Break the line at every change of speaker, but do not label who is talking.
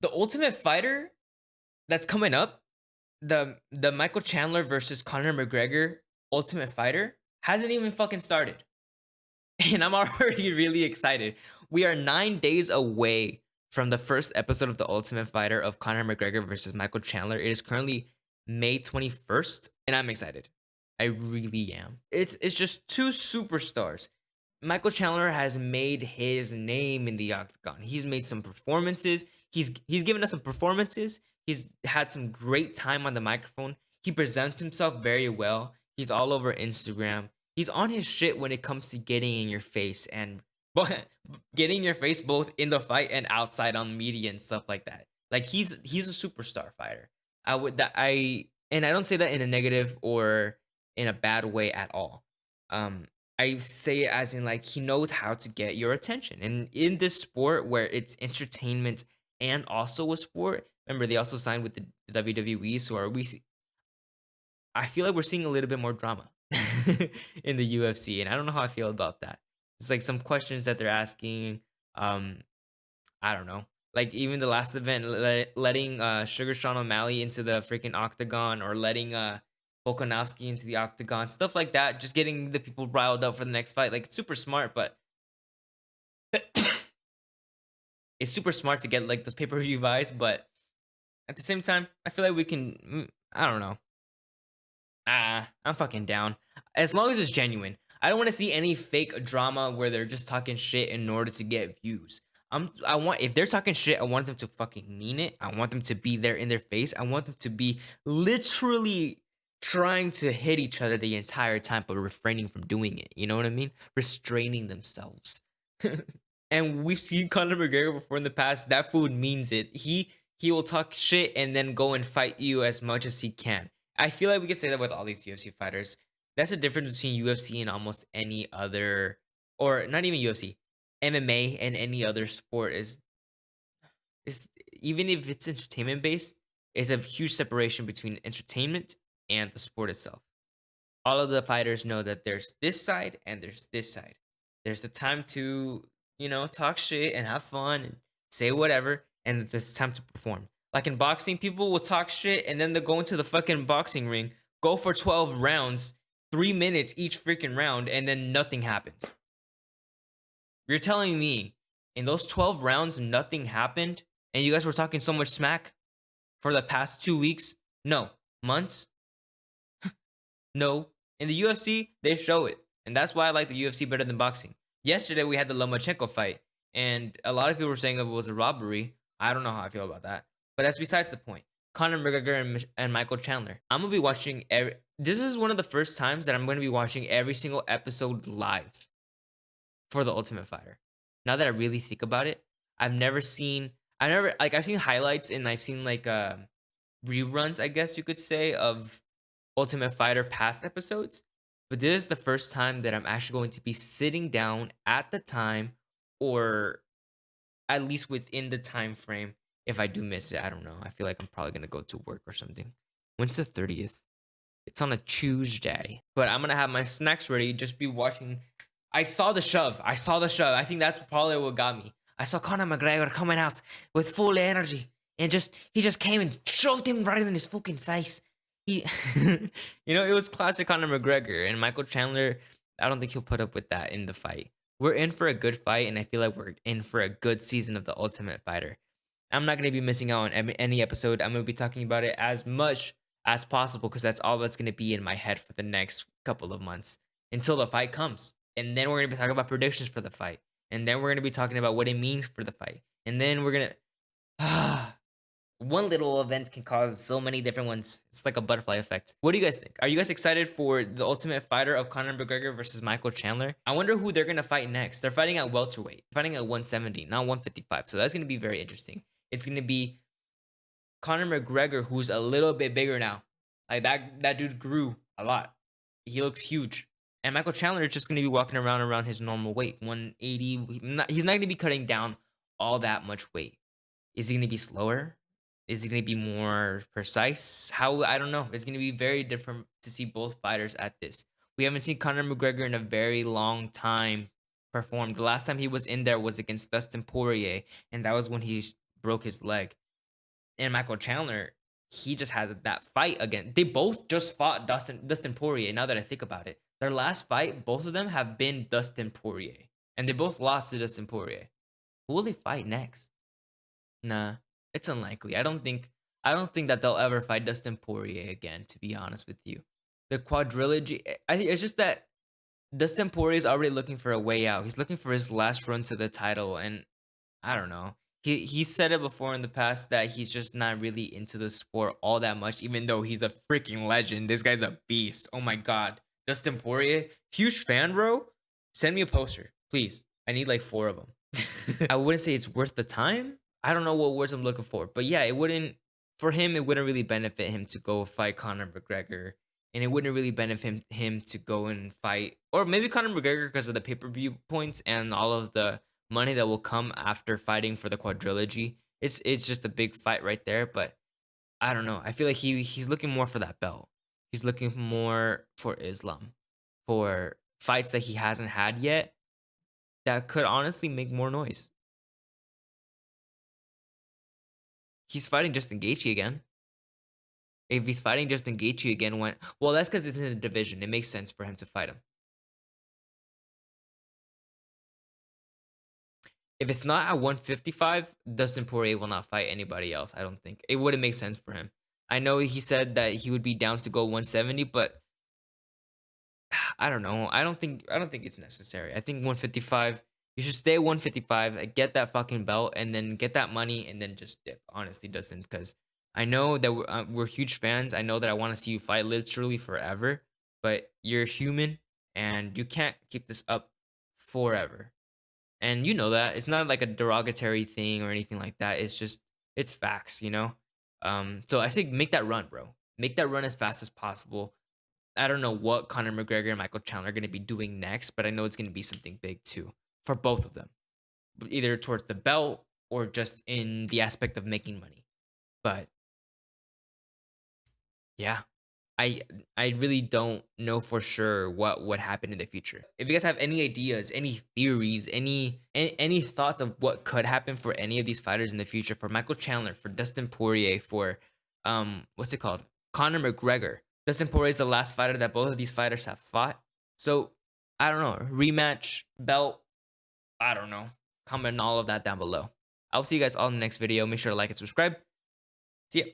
The Ultimate Fighter that's coming up, the Michael Chandler versus Conor McGregor Ultimate Fighter hasn't even fucking started. And I'm already really excited. We are 9 days away from the first episode of the Ultimate Fighter of Conor McGregor versus Michael Chandler. It is currently May 21st, and I'm excited. I really am. It's just two superstars. Michael Chandler has made his name in the octagon. He's made some performances. He's given us some performances. He's had some great time on the microphone. He presents himself very well. He's all over Instagram. He's on his shit when it comes to getting in your face and getting in your face both in the fight and outside on media and stuff like that. Like he's a superstar fighter. I don't say that in a negative or in a bad way at all. I say it as in like he knows how to get your attention. And in this sport where it's entertainment and also a sport, remember they also signed with the WWE, so I feel like we're seeing a little bit more drama in the UFC, and I don't know how I feel about that. It's like some questions that they're asking. Um, I don't know. Like even the last event, letting Sugar Sean O'Malley into the freaking octagon, or letting Volkanovski into the octagon, stuff like that. Just getting the people riled up for the next fight. Like it's super smart, but it's super smart to get like those pay per view vibes. But at the same time, I feel like we can. I don't know. I'm fucking down. As long as it's genuine. I don't want to see any fake drama where they're just talking shit in order to get views. I want if they're talking shit, I want them to fucking mean it. I want them to be there in their face. I want them to be literally trying to hit each other the entire time, but refraining from doing it. You know what I mean? Restraining themselves. And we've seen Conor McGregor before in the past. That fool means it. He will talk shit and then go and fight you as much as he can. I feel like we can say that with all these UFC fighters. That's the difference between UFC and almost any other, or not even UFC, MMA and any other sport is even if it's entertainment based, it's a huge separation between entertainment and the sport itself. All of the fighters know that there's this side and there's this side. There's the time to, talk shit and have fun and say whatever, and there's time to perform. Like in boxing, people will talk shit and then they'll go into the fucking boxing ring, go for 12 rounds, 3 minutes each freaking round, and then nothing happens. You're telling me in those 12 rounds, nothing happened, and you guys were talking so much smack for the past 2 weeks? No. Months? No. In the UFC, they show it. And that's why I like the UFC better than boxing. Yesterday, we had the Lomachenko fight, and a lot of people were saying it was a robbery. I don't know how I feel about that. But that's besides the point. Conor McGregor and Michael Chandler. I'm going to be watching this is one of the first times that I'm going to be watching every single episode live for the Ultimate Fighter. Now that I really think about it, I've seen highlights, and I've seen like reruns, I guess you could say, of Ultimate Fighter past episodes. But this is the first time that I'm actually going to be sitting down at the time, or at least within the time frame. If I do miss it, I don't know. I feel like I'm probably gonna go to work or something. When's the 30th? It's on a Tuesday. But I'm gonna have my snacks ready, just be watching. I saw the shove. I think that's probably what got me. I saw Conor McGregor coming out with full energy, and he just came and shoved him right in his fucking face. He it was classic Conor McGregor. And Michael Chandler, I don't think he'll put up with that in the fight. We're in for a good fight, and I feel like we're in for a good season of the Ultimate Fighter. I'm not going to be missing out on any episode. I'm going to be talking about it as much as possible, because that's all that's going to be in my head for the next couple of months until the fight comes. And then we're going to be talking about predictions for the fight. And then we're going to be talking about what it means for the fight. And then we're going to... One little event can cause so many different ones. It's like a butterfly effect. What do you guys think? Are you guys excited for the Ultimate Fighter of Conor McGregor versus Michael Chandler? I wonder who they're going to fight next. They're fighting at welterweight, fighting at 170, not 155. So that's going to be very interesting. It's going to be Conor McGregor, who's a little bit bigger now. Like that dude grew a lot. He looks huge. And Michael Chandler is just going to be walking around his normal weight, 180. He's not going to be cutting down all that much weight. Is he going to be slower? Is he going to be more precise? I don't know. It's going to be very different to see both fighters at this. We haven't seen Conor McGregor in a very long time perform. The last time he was in there was against Dustin Poirier, and that was when he broke his leg. And Michael Chandler, he just had that fight again. They both just fought Dustin Poirier. Now that I think about it, their last fight, both of them have been Dustin Poirier, and they both lost to Dustin Poirier. Who will they fight next? Nah, it's unlikely. I don't think that they'll ever fight Dustin Poirier again, to be honest with you. The quadrilogy, I think it's just that Dustin Poirier is already looking for a way out. He's looking for his last run to the title, and I don't know. He said it before in the past that he's just not really into the sport all that much, even though he's a freaking legend. This guy's a beast. Oh my god. Dustin Poirier, huge fan, bro. Send me a poster, please. I need like 4 of them. I wouldn't say it's worth the time. I don't know what words I'm looking for, but yeah, it wouldn't for him. It wouldn't really benefit him to go fight Conor McGregor, and it wouldn't really benefit him to go and fight, or maybe Conor McGregor because of the pay-per-view points and all of the money that will come after fighting for the quadrilogy. It's just a big fight right there, but I don't know. I feel like he's looking more for that belt. He's looking more for Islam, for fights that he hasn't had yet that could honestly make more noise. He's fighting Justin Gaethje again. If he's fighting Justin Gaethje again, well, that's because it's in a division. It makes sense for him to fight him. If it's not at 155, Dustin Poirier will not fight anybody else. I don't think it wouldn't make sense for him. I know he said that he would be down to go 170, but I don't know. I don't think it's necessary. I think 155. You should stay at 155, get that fucking belt, and then get that money, and then just dip. Honestly, Dustin, because I know that we're huge fans. I know that I want to see you fight literally forever, but you're human, and you can't keep this up forever. And you know that. It's not like a derogatory thing or anything like that. It's just it's facts, you know? So I say make that run, bro. Make that run as fast as possible. I don't know what Conor McGregor and Michael Chandler are gonna be doing next, but I know it's gonna be something big too for both of them. Either towards the belt or just in the aspect of making money. But yeah. I I really don't know for sure what would happen in the future. If you guys have any ideas, any theories, any thoughts of what could happen for any of these fighters in the future, for Michael Chandler, for Dustin Poirier, for what's it called? Conor McGregor. Dustin Poirier is the last fighter that both of these fighters have fought. So I don't know. Rematch, belt, I don't know. Comment all of that down below. I'll see you guys all in the next video. Make sure to like and subscribe. See ya.